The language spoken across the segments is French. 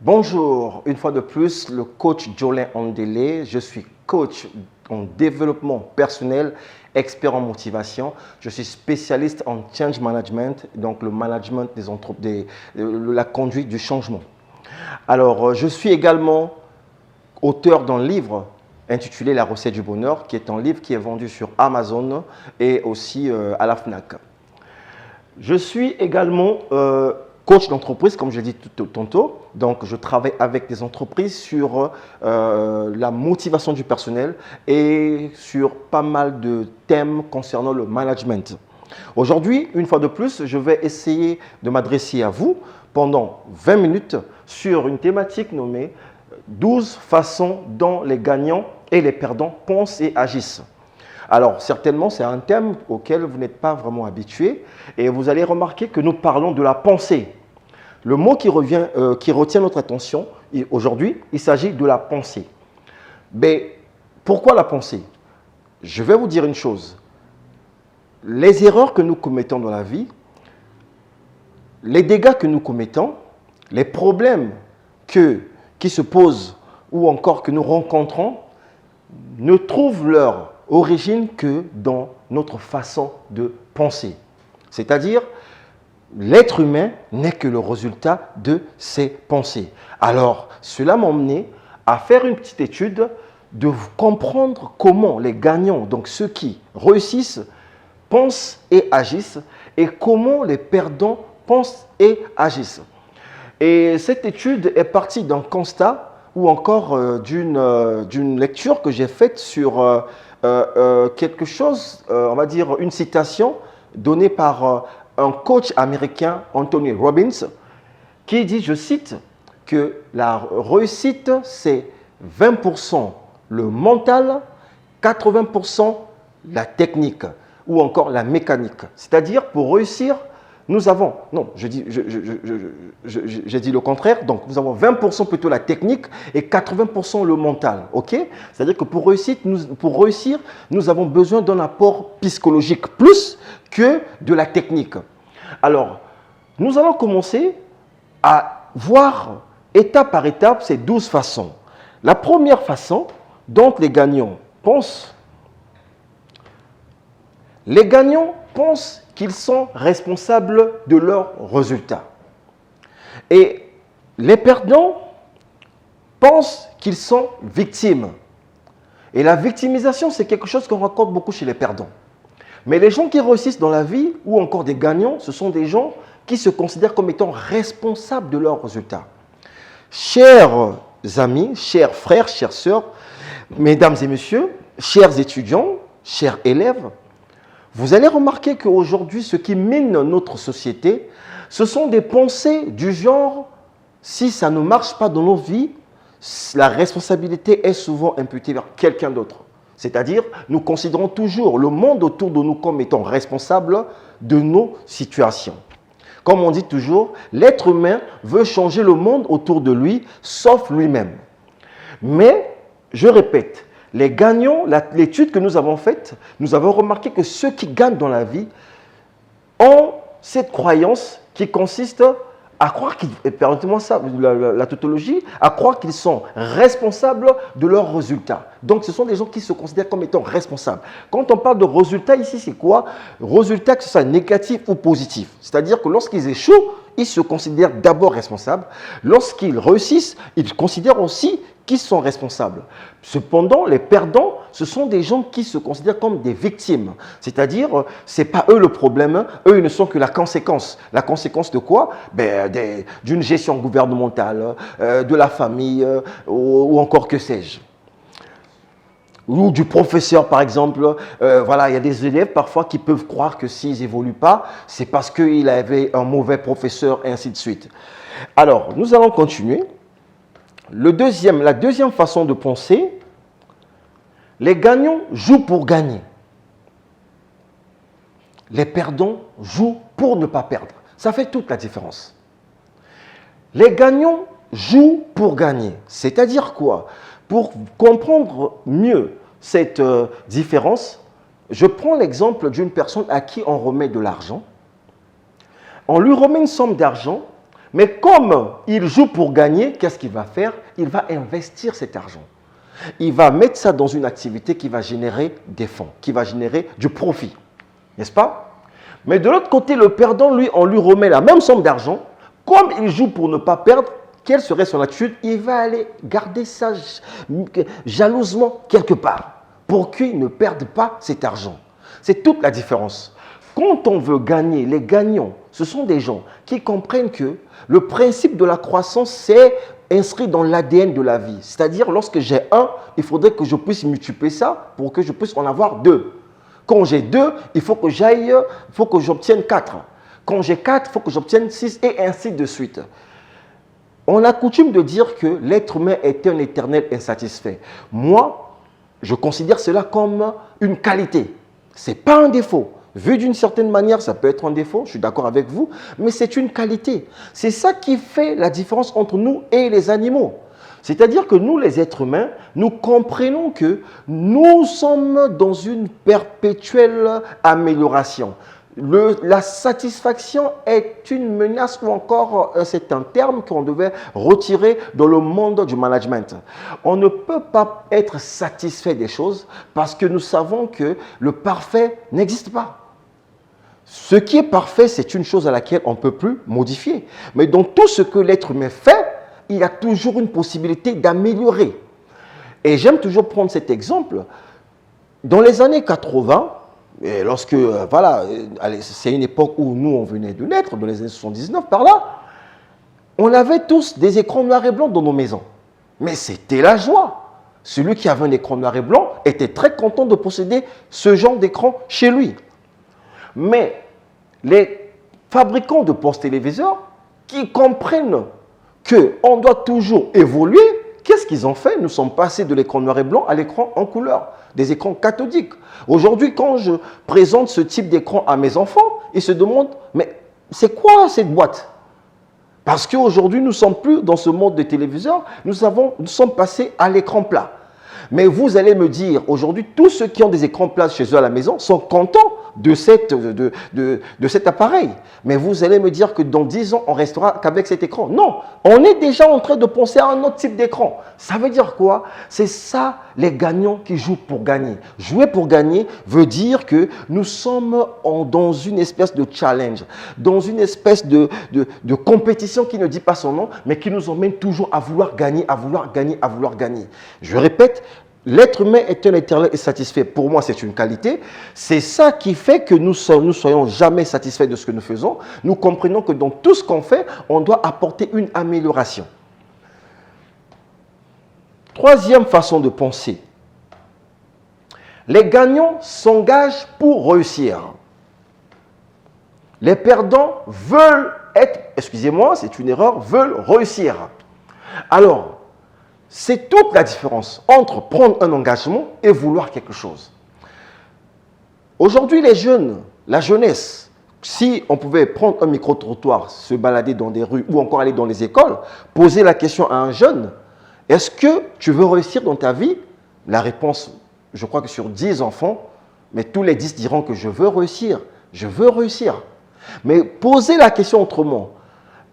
Bonjour, une fois de plus, le coach Jolin Andélé. Je suis coach en développement personnel, expert en motivation. Je suis spécialiste en change management, donc le management la conduite du changement. Alors, je suis également auteur d'un livre intitulé La recette du bonheur, qui est un livre qui est vendu sur Amazon et aussi à la FNAC. Je suis également coach d'entreprise, comme je l'ai dit tantôt. Donc, je travaille avec des entreprises sur la motivation du personnel et sur pas mal de thèmes concernant le management. Aujourd'hui, une fois de plus, je vais essayer de m'adresser à vous pendant 20 minutes sur une thématique nommée 12 façons dont les gagnants et les perdants pensent et agissent. Alors, certainement, c'est un thème auquel vous n'êtes pas vraiment habitué et vous allez remarquer que nous parlons de la pensée. Le mot qui retient notre attention aujourd'hui, il s'agit de la pensée. Mais pourquoi la pensée? Je vais vous dire une chose. Les erreurs que nous commettons dans la vie, les dégâts que nous commettons, les problèmes qui se posent ou encore que nous rencontrons ne trouvent leur origine que dans notre façon de penser. C'est-à-dire, l'être humain n'est que le résultat de ses pensées. Alors, cela m'a emmené à faire une petite étude de comprendre comment les gagnants, donc ceux qui réussissent, pensent et agissent, et comment les perdants pensent et agissent. Et cette étude est partie d'un constat ou encore d'une lecture que j'ai faite sur quelque chose, on va dire une citation donnée par un coach américain, Anthony Robbins, qui dit, je cite, que la réussite, c'est 20% le mental, 80% la technique ou encore la mécanique. C'est-à-dire, pour réussir, nous avons, non, j'ai dit le contraire, donc nous avons 20% plutôt la technique et 80% le mental, ok? C'est-à-dire que pour réussir, nous avons besoin d'un apport psychologique plus que de la technique. Alors, nous allons commencer à voir étape par étape ces 12 façons. La première façon dont les gagnants pensent qu'ils sont responsables de leurs résultats. Et les perdants pensent qu'ils sont victimes. Et la victimisation, c'est quelque chose qu'on rencontre beaucoup chez les perdants. Mais les gens qui réussissent dans la vie, ou encore des gagnants, ce sont des gens qui se considèrent comme étant responsables de leurs résultats. Chers amis, chers frères, chères sœurs, mesdames et messieurs, chers étudiants, chers élèves, vous allez remarquer qu'aujourd'hui, ce qui mine notre société, ce sont des pensées du genre « si ça ne marche pas dans nos vies, la responsabilité est souvent imputée vers quelqu'un d'autre ». C'est-à-dire, nous considérons toujours le monde autour de nous comme étant responsable de nos situations. Comme on dit toujours, l'être humain veut changer le monde autour de lui, sauf lui-même. Mais, je répète, les gagnants, l'étude que nous avons faite, nous avons remarqué que ceux qui gagnent dans la vie ont cette croyance qui consiste à croire qu'ils, permettez-moi ça, la tautologie, à croire qu'ils sont responsables de leurs résultats. Donc, ce sont des gens qui se considèrent comme étant responsables. Quand on parle de résultats ici, c'est quoi? Résultats, que ce soit négatif ou positif. C'est-à-dire que lorsqu'ils échouent, ils se considèrent d'abord responsables. Lorsqu'ils réussissent, ils considèrent aussi qu'ils sont responsables. Cependant, les perdants, ce sont des gens qui se considèrent comme des victimes. C'est-à-dire, ce n'est pas eux le problème, eux, ils ne sont que la conséquence. La conséquence de quoi? D'une gestion gouvernementale, de la famille, ou encore que sais-je. Ou du professeur, par exemple. Voilà, il y a des élèves parfois qui peuvent croire que s'ils n'évoluent pas, c'est parce qu'il avait un mauvais professeur, et ainsi de suite. Alors, nous allons continuer. La deuxième façon de penser, les gagnants jouent pour gagner. Les perdants jouent pour ne pas perdre. Ça fait toute la différence. Les gagnants jouent pour gagner. C'est-à-dire quoi? Pour comprendre mieux cette différence, je prends l'exemple d'une personne à qui on remet de l'argent. On lui remet une somme d'argent, Mais comme il joue pour gagner, qu'est-ce qu'il va faire? Il va investir cet argent. Il va mettre ça dans une activité qui va générer des fonds, qui va générer du profit. N'est-ce pas? Mais de l'autre côté, le perdant, lui, on lui remet la même somme d'argent. Comme il joue pour ne pas perdre, quelle serait son attitude? Il va aller garder ça jalousement quelque part pour qu'il ne perde pas cet argent. C'est toute la différence. Quand on veut gagner, les gagnants, ce sont des gens qui comprennent que le principe de la croissance, c'est inscrit dans l'ADN de la vie. C'est-à-dire, lorsque j'ai un, il faudrait que je puisse multiplier ça pour que je puisse en avoir deux. Quand j'ai 2, il faut que j'obtienne 4. Quand j'ai 4, il faut que j'obtienne 6 et ainsi de suite. On a coutume de dire que l'être humain est un éternel insatisfait. Moi, je considère cela comme une qualité. Ce n'est pas un défaut. Vu d'une certaine manière, ça peut être un défaut, je suis d'accord avec vous, mais c'est une qualité. C'est ça qui fait la différence entre nous et les animaux. C'est-à-dire que nous, les êtres humains, nous comprenons que nous sommes dans une perpétuelle amélioration. La satisfaction est une menace ou encore c'est un terme qu'on devait retirer dans le monde du management. On ne peut pas être satisfait des choses parce que nous savons que le parfait n'existe pas. Ce qui est parfait, c'est une chose à laquelle on ne peut plus modifier. Mais dans tout ce que l'être humain fait, il y a toujours une possibilité d'améliorer. Et j'aime toujours prendre cet exemple. Dans les années 80, et lorsque, voilà, c'est une époque où nous, on venait de naître, dans les années 79, par là, on avait tous des écrans noir et blanc dans nos maisons. Mais c'était la joie. Celui qui avait un écran noir et blanc était très content de posséder ce genre d'écran chez lui. Mais les fabricants de postes téléviseurs qui comprennent qu'on doit toujours évoluer, qu'est-ce qu'ils ont fait? Nous sommes passés de l'écran noir et blanc à l'écran en couleur, des écrans cathodiques. Aujourd'hui, quand je présente ce type d'écran à mes enfants, ils se demandent, mais c'est quoi cette boîte? Parce qu'aujourd'hui, nous ne sommes plus dans ce monde de téléviseurs, nous sommes passés à l'écran plat. Mais vous allez me dire, aujourd'hui, tous ceux qui ont des écrans plats chez eux à la maison sont contents de cet appareil. Mais vous allez me dire que dans 10 ans, on restera qu'avec cet écran. Non, on est déjà en train de penser à un autre type d'écran. Ça veut dire quoi? C'est ça, les gagnants qui jouent pour gagner. Jouer pour gagner veut dire que nous sommes dans une espèce de challenge, dans une espèce de compétition qui ne dit pas son nom, mais qui nous emmène toujours à vouloir gagner, à vouloir gagner, à vouloir gagner. Je répète, l'être humain est un éternel insatisfait. Pour moi, c'est une qualité. C'est ça qui fait que nous ne soyons jamais satisfaits de ce que nous faisons. Nous comprenons que dans tout ce qu'on fait, on doit apporter une amélioration. Troisième façon de penser. Les gagnants s'engagent pour réussir. Les perdants veulent être, excusez-moi, c'est une erreur, veulent réussir. Alors, c'est toute la différence entre prendre un engagement et vouloir quelque chose. Aujourd'hui, les jeunes, la jeunesse, si on pouvait prendre un micro-trottoir, se balader dans des rues ou encore aller dans les écoles, poser la question à un jeune, est-ce que tu veux réussir dans ta vie? La réponse, je crois que sur 10 enfants, mais tous les 10 diront que je veux réussir, je veux réussir. Mais poser la question autrement,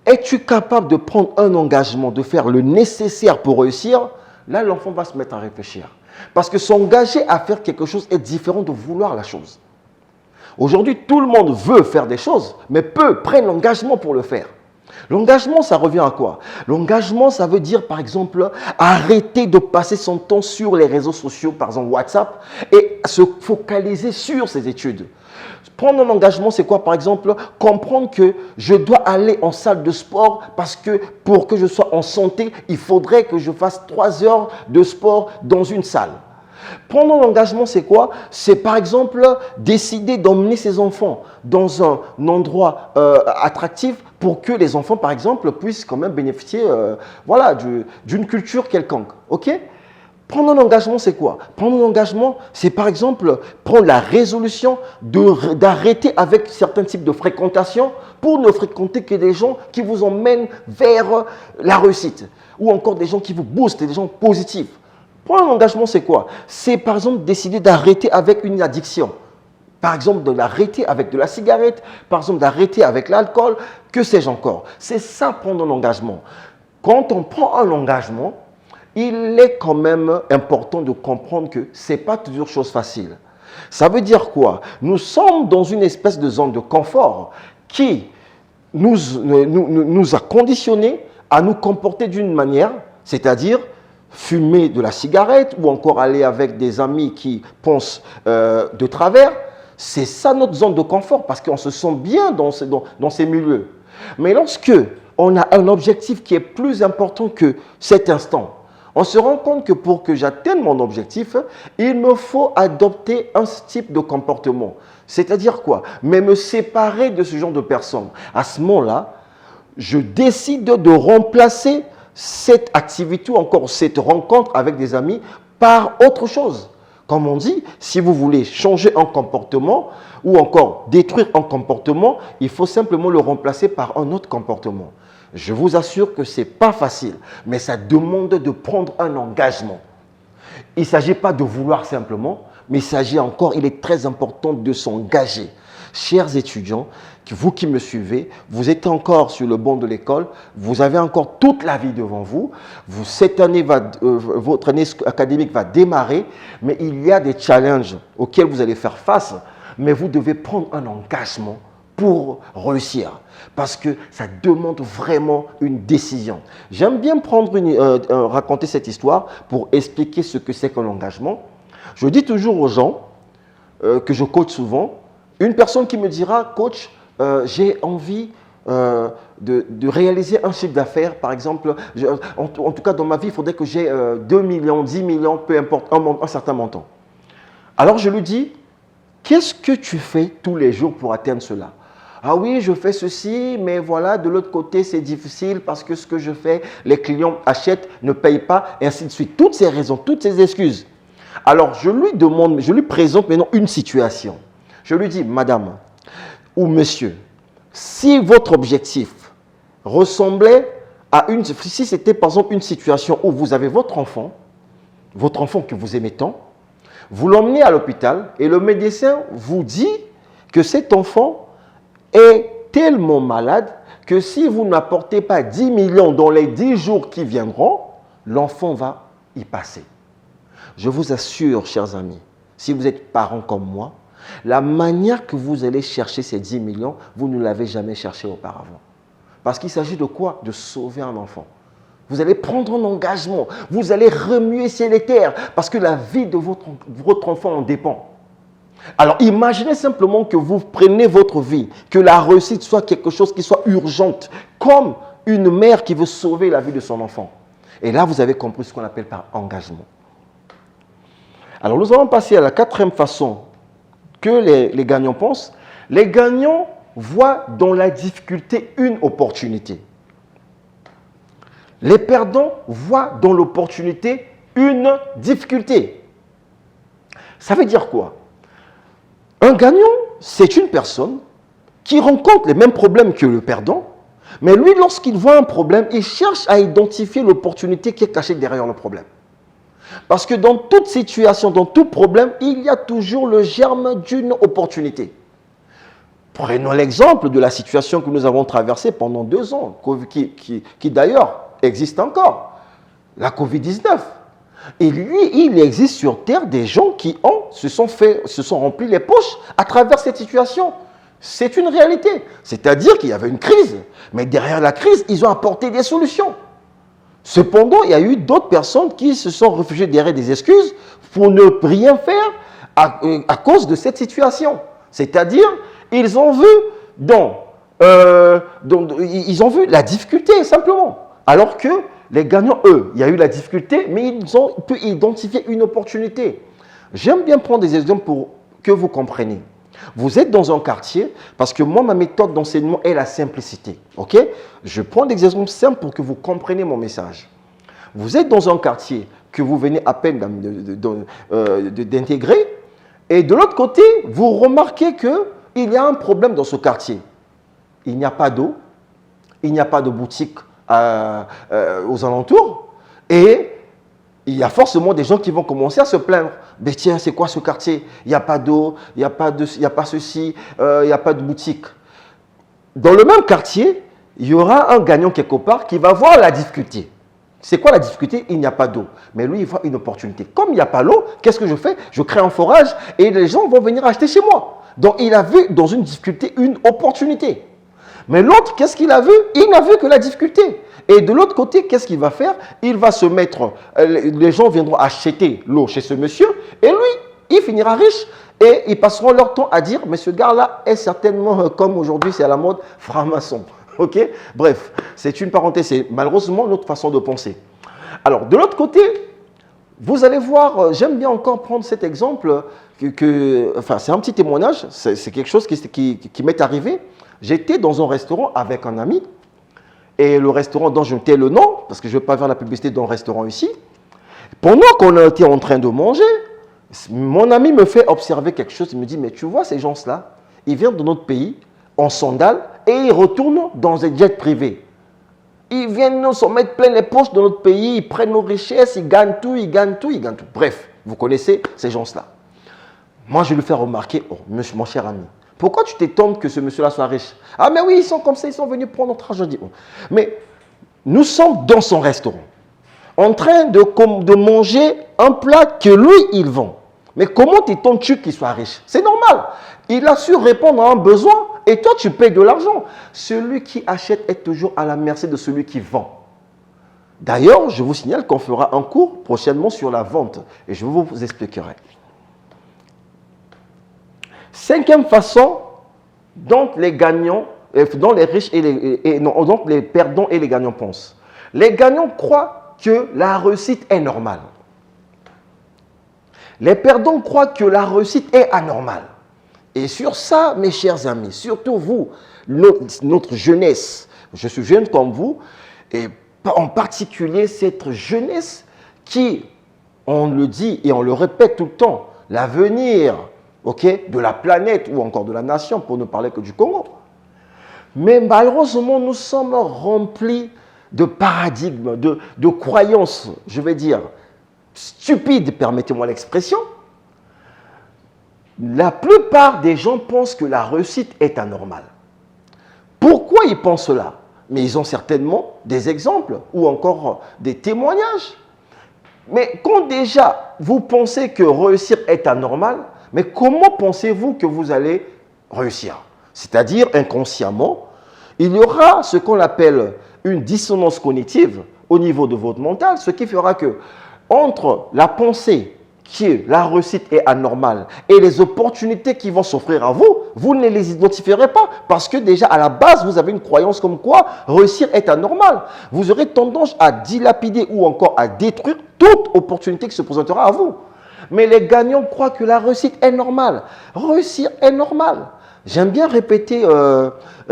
es-tu capable de prendre un engagement, de faire le nécessaire pour réussir? Là, l'enfant va se mettre à réfléchir. Parce que s'engager à faire quelque chose est différent de vouloir la chose. Aujourd'hui, tout le monde veut faire des choses, mais peu prennent l'engagement pour le faire. L'engagement, ça revient à quoi? L'engagement, ça veut dire, par exemple, arrêter de passer son temps sur les réseaux sociaux, par exemple WhatsApp, et se focaliser sur ses études. Prendre un engagement, c'est quoi? Par exemple, comprendre que je dois aller en salle de sport parce que pour que je sois en santé, il faudrait que je fasse 3 heures de sport dans une salle. Prendre un engagement, c'est quoi? C'est par exemple décider d'emmener ses enfants dans un endroit attractif pour que les enfants, par exemple, puissent quand même bénéficier voilà, d'une culture quelconque. Ok? Prendre un engagement, c'est quoi? Prendre un engagement, c'est par exemple prendre la résolution d'arrêter avec certains types de fréquentation pour ne fréquenter que des gens qui vous emmènent vers la réussite ou encore des gens qui vous boostent, des gens positifs. Prendre un engagement, c'est quoi? C'est par exemple décider d'arrêter avec une addiction. Par exemple, d'arrêter avec de la cigarette, par exemple, d'arrêter avec l'alcool, que sais-je encore. C'est ça, prendre un engagement. Quand on prend un engagement, il est quand même important de comprendre que ce n'est pas toujours chose facile. Ça veut dire quoi? Nous sommes dans une espèce de zone de confort qui nous a conditionnés à nous comporter d'une manière, c'est-à-dire fumer de la cigarette ou encore aller avec des amis qui pensent de travers. C'est ça notre zone de confort parce qu'on se sent bien dans ces milieux. Mais lorsque on a un objectif qui est plus important que cet instant, on se rend compte que pour que j'atteigne mon objectif, il me faut adopter un type de comportement. C'est-à-dire quoi? Mais me séparer de ce genre de personnes. À ce moment-là, je décide de remplacer cette activité ou encore cette rencontre avec des amis par autre chose. Comme on dit, si vous voulez changer un comportement ou encore détruire un comportement, il faut simplement le remplacer par un autre comportement. Je vous assure que ce n'est pas facile, mais ça demande de prendre un engagement. Il ne s'agit pas de vouloir simplement, mais il est très important de s'engager. Chers étudiants, vous qui me suivez, vous êtes encore sur le banc de l'école, vous avez encore toute la vie devant vous. Cette année, votre année académique va démarrer, mais il y a des challenges auxquels vous allez faire face, mais vous devez prendre un engagement pour réussir, parce que ça demande vraiment une décision. J'aime bien raconter cette histoire pour expliquer ce que c'est qu'un engagement. Je dis toujours aux gens que je coach souvent, une personne qui me dira, coach, j'ai envie de réaliser un chiffre d'affaires, par exemple, en tout cas dans ma vie, il faudrait que j'ai 2 millions, 10 millions, peu importe, un certain montant. Alors je lui dis, qu'est-ce que tu fais tous les jours pour atteindre cela? Ah oui, je fais ceci, mais voilà, de l'autre côté, c'est difficile parce que ce que je fais, les clients achètent, ne payent pas, et ainsi de suite. Toutes ces raisons, toutes ces excuses. Alors, je lui présente maintenant une situation. Je lui dis, madame ou monsieur, si votre objectif ressemblait à si c'était par exemple une situation où vous avez votre enfant que vous aimez tant, vous l'emmenez à l'hôpital et le médecin vous dit que cet enfant est tellement malade que si vous n'apportez pas 10 millions dans les 10 jours qui viendront, l'enfant va y passer. Je vous assure, chers amis, si vous êtes parents comme moi, la manière que vous allez chercher ces 10 millions, vous ne l'avez jamais cherché auparavant. Parce qu'il s'agit de quoi? De sauver un enfant. Vous allez prendre un engagement, vous allez remuer ciel et terre, parce que la vie de votre enfant en dépend. Alors imaginez simplement que vous prenez votre vie, que la réussite soit quelque chose qui soit urgente, comme une mère qui veut sauver la vie de son enfant. Et là, vous avez compris ce qu'on appelle par engagement. Alors nous allons passer à la quatrième façon que les gagnants pensent. Les gagnants voient dans la difficulté une opportunité. Les perdants voient dans l'opportunité une difficulté. Ça veut dire quoi? Un gagnant, c'est une personne qui rencontre les mêmes problèmes que le perdant, mais lui, lorsqu'il voit un problème, il cherche à identifier l'opportunité qui est cachée derrière le problème. Parce que dans toute situation, dans tout problème, il y a toujours le germe d'une opportunité. Prenons l'exemple de la situation que nous avons traversée pendant 2 ans, qui d'ailleurs existe encore, la Covid-19. Et lui, il existe sur Terre des gens qui se sont remplis les poches à travers cette situation. C'est une réalité. C'est-à-dire qu'il y avait une crise, mais derrière la crise, ils ont apporté des solutions. Cependant, il y a eu d'autres personnes qui se sont réfugiées derrière des excuses pour ne rien faire à cause de cette situation. C'est-à-dire, ils ont vu ils ont vu la difficulté simplement. Alors que les gagnants, eux, il y a eu la difficulté, mais ils ont pu identifier une opportunité. J'aime bien prendre des exemples pour que vous compreniez. Vous êtes dans un quartier, parce que moi, ma méthode d'enseignement est la simplicité. Ok? Je prends des exemples simples pour que vous compreniez mon message. Vous êtes dans un quartier que vous venez à peine d'intégrer, et de l'autre côté, vous remarquez qu'il y a un problème dans ce quartier. Il n'y a pas d'eau, il n'y a pas de boutique aux alentours, et il y a forcément des gens qui vont commencer à se plaindre. Mais tiens, c'est quoi ce quartier? Il n'y a pas d'eau, il n'y a pas ceci, il n'y a pas de boutique. Dans le même quartier, il y aura un gagnant quelque part qui va voir la difficulté. C'est quoi la difficulté? Il n'y a pas d'eau. Mais lui, il voit une opportunité. Comme il n'y a pas l'eau, qu'est-ce que je fais? Je crée un forage et les gens vont venir acheter chez moi. Donc, il a vu dans une difficulté une opportunité. Mais l'autre, qu'est-ce qu'il a vu? Il n'a vu que la difficulté. Et de l'autre côté, qu'est-ce qu'il va faire? Il va se mettre, les gens viendront acheter l'eau chez ce monsieur et lui, il finira riche et ils passeront leur temps à dire, mais ce gars-là est certainement, comme aujourd'hui c'est à la mode, franc-maçon. Ok? Bref, c'est une parenthèse, c'est malheureusement notre façon de penser. Alors, de l'autre côté, vous allez voir, j'aime bien encore prendre cet exemple, enfin c'est un petit témoignage, c'est quelque chose qui m'est arrivé. J'étais dans un restaurant avec un ami, et le restaurant dont je tais le nom, parce que je ne vais pas faire la publicité d'un restaurant ici, pendant qu'on était en train de manger, mon ami me fait observer quelque chose, il me dit, mais tu vois ces gens-là, ils viennent de notre pays, en sandales, et ils retournent dans des jets privés. Ils viennent nous s'en mettre plein les poches de notre pays, ils prennent nos richesses, ils gagnent tout, ils gagnent tout, ils gagnent tout. Bref, vous connaissez ces gens-là. Moi, je lui fais remarquer, oh, mon cher ami, pourquoi tu t'étonnes que ce monsieur-là soit riche? Ah, mais oui, ils sont comme ça, ils sont venus prendre notre argent. Oh. Mais nous sommes dans son restaurant, en train de manger un plat que lui, il vend. Mais comment t'étonnes-tu qu'il soit riche? C'est normal. Il a su répondre à un besoin et toi, tu payes de l'argent. Celui qui achète est toujours à la merci de celui qui vend. D'ailleurs, je vous signale qu'on fera un cours prochainement sur la vente et je vous expliquerai. Cinquième façon dont les gagnants, dont les riches dont les perdants et les gagnants pensent. Les gagnants croient que la réussite est normale. Les perdants croient que la réussite est anormale. Et sur ça, mes chers amis, surtout vous, notre jeunesse, je suis jeune comme vous, et en particulier cette jeunesse qui, on le dit et on le répète tout le temps, l'avenir de la planète ou encore de la nation, pour ne parler que du Congo. Mais malheureusement, nous sommes remplis de paradigmes, de croyances, je vais dire, stupides, permettez-moi l'expression. La plupart des gens pensent que la réussite est anormale. Pourquoi ils pensent cela? Mais ils ont certainement des exemples ou encore des témoignages. Mais quand déjà vous pensez que réussir est anormal, mais comment pensez-vous que vous allez réussir? C'est-à-dire inconsciemment, il y aura ce qu'on appelle une dissonance cognitive au niveau de votre mental, ce qui fera que entre la pensée que la réussite est anormale et les opportunités qui vont s'offrir à vous, vous ne les identifierez pas parce que déjà à la base, vous avez une croyance comme quoi réussir est anormal. Vous aurez tendance à dilapider ou encore à détruire toute opportunité qui se présentera à vous. Mais les gagnants croient que la réussite est normale. Réussir est normal. J'aime bien répéter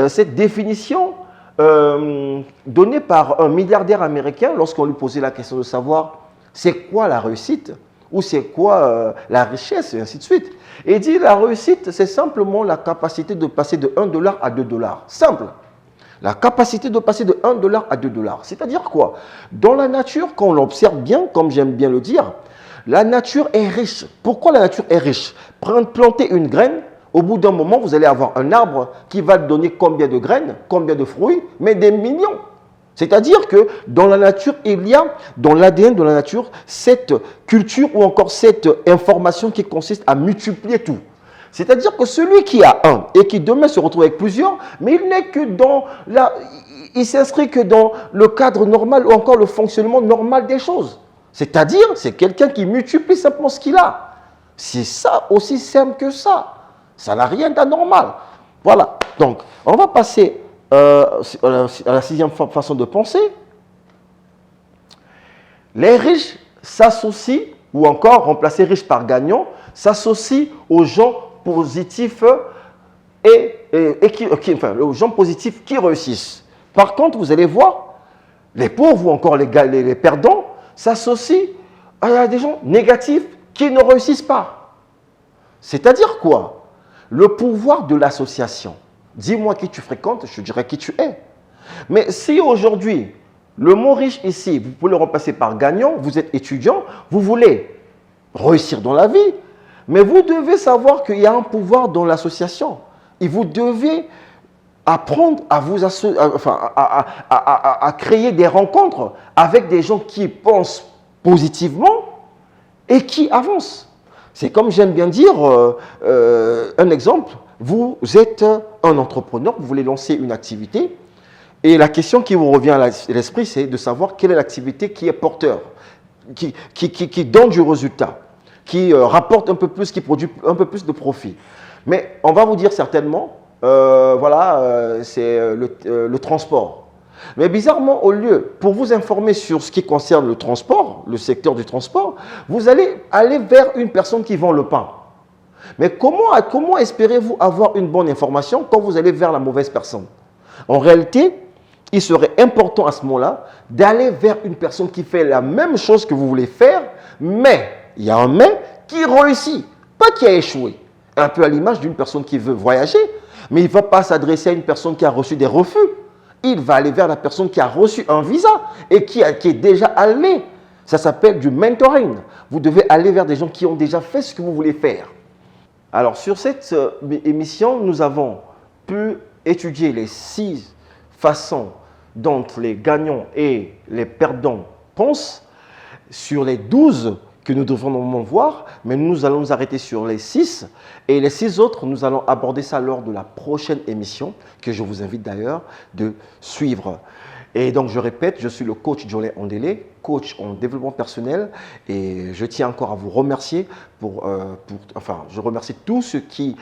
cette définition donnée par un milliardaire américain lorsqu'on lui posait la question de savoir c'est quoi la réussite ou c'est quoi la richesse et ainsi de suite. Et il dit la réussite, c'est simplement la capacité de passer de 1 dollar à 2 dollars. Simple. La capacité de passer de 1 dollar à 2 dollars. C'est-à-dire quoi? Dans la nature, quand on l'observe bien, comme j'aime bien le dire, la nature est riche. Pourquoi la nature est riche? Planter une graine, au bout d'un moment, vous allez avoir un arbre qui va donner combien de graines, combien de fruits, mais des millions. C'est-à-dire que dans la nature, il y a, dans l'ADN de la nature, cette culture ou encore cette information qui consiste à multiplier tout. C'est-à-dire que celui qui a un et qui demain se retrouve avec plusieurs, mais il n'est que dans il s'inscrit que dans le cadre normal ou encore le fonctionnement normal des choses. C'est-à-dire, c'est quelqu'un qui multiplie simplement ce qu'il a. C'est ça, aussi simple que ça. Ça n'a rien d'anormal. Voilà. Donc, on va passer à la sixième façon de penser. Les riches s'associent, ou encore remplacer riche par gagnant, s'associent aux gens positifs aux gens positifs qui réussissent. Par contre, vous allez voir, les pauvres ou encore les perdants s'associent à des gens négatifs qui ne réussissent pas. C'est-à-dire quoi? Le pouvoir de l'association. Dis-moi qui tu fréquentes, je te dirai qui tu es. Mais si aujourd'hui, Le mot riche ici, vous pouvez le remplacer par gagnant. Vous êtes étudiant, vous voulez réussir dans la vie, mais vous devez savoir qu'il y a un pouvoir dans l'association. Et vous devez apprendre à vous à créer des rencontres avec des gens qui pensent positivement et qui avancent. C'est comme j'aime bien dire, un exemple, vous êtes un entrepreneur, vous voulez lancer une activité et la question qui vous revient à l'esprit, c'est de savoir quelle est l'activité qui est porteur, qui donne du résultat, qui rapporte un peu plus, qui produit un peu plus de profit. Mais on va vous dire certainement, c'est le transport. Mais bizarrement, au lieu, pour vous informer sur ce qui concerne le transport, le secteur du transport, vous allez aller vers une personne qui vend le pain. Mais comment espérez-vous avoir une bonne information quand vous allez vers la mauvaise personne? En réalité, il serait important à ce moment-là d'aller vers une personne qui fait la même chose que vous voulez faire, mais, il y a un mais, qui réussit, pas qui a échoué. Un peu à l'image d'une personne qui veut voyager, mais il ne va pas s'adresser à une personne qui a reçu des refus. Il va aller vers la personne qui a reçu un visa et qui est déjà allé. Ça s'appelle du mentoring. Vous devez aller vers des gens qui ont déjà fait ce que vous voulez faire. Alors, sur cette émission, nous avons pu étudier les 6 façons dont les gagnants et les perdants pensent. Sur les 12 que nous devons normalement voir, mais nous allons nous arrêter sur les 6. Et les 6 autres, nous allons aborder ça lors de la prochaine émission, que je vous invite d'ailleurs de suivre. Et donc, je répète, je suis le coach Jolin Ondélé, coach en développement personnel, et je tiens encore à vous remercier je remercie tous ceux qui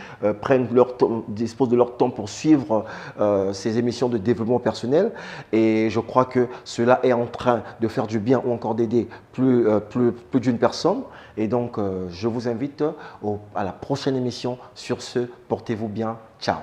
disposent de leur temps pour suivre ces émissions de développement personnel, et je crois que cela est en train de faire du bien ou encore d'aider plus d'une personne. Et donc, je vous invite à la prochaine émission. Sur ce, portez-vous bien. Ciao.